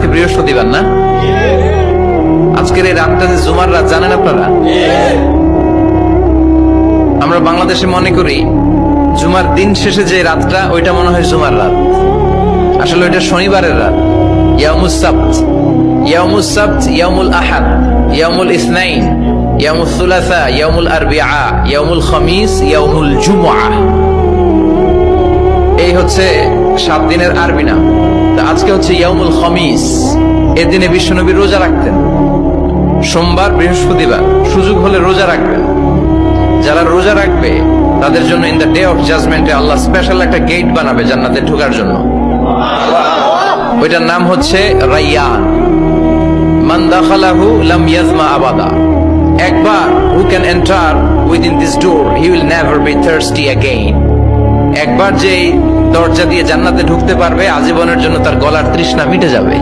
আজকে বৃহস্পতিবার না? আজকের এই রাতটা যে জুমার রাত জানেন আপনারা? আমরা বাংলাদেশে মনে করি জুমার দিন শেষে যে রাতটা ওইটা মনে হয় জুমার রাত, আসলে ওইটা শনিবারের রাত। ইয়াউমুস সাবত, ইয়াউমুস সাবত, ইয়াউমুল আহাদ, ইয়াউমুল ইসনাইন, ইয়াউমুল সুলাসা, ইয়াউমুল আরবিআ, ইয়াউমুল খামিস, ইয়াউমুল জুমআ। এই হচ্ছে 7 দিনের আরবি নাম। আজকে হচ্ছে ইয়াউমুল খামিস। এর দিনে বিশ্বনবী রোজা রাখতেন, সোমবার বৃহস্পতিবার সুযোগ হলে রোজা রাখবেন। যারা রোজা রাখবে তাদের জন্য ইন দ্য ডে অফ জাজমেন্টে আল্লাহ স্পেশাল একটা গেট বানাবে জান্নাতে ঢোকার জন্য। ওইটার নাম হচ্ছে রাইয়ান। মান দাখালাহু লাম ইয়াজমা আবাদা। একবার who can enter within this door he will never be thirsty again. একবার যে দরজা দিয়ে জান্নাতে ঢুকতে পারবে আজীবনের জন্য তার গলার তৃষ্ণা মিটে যাবে।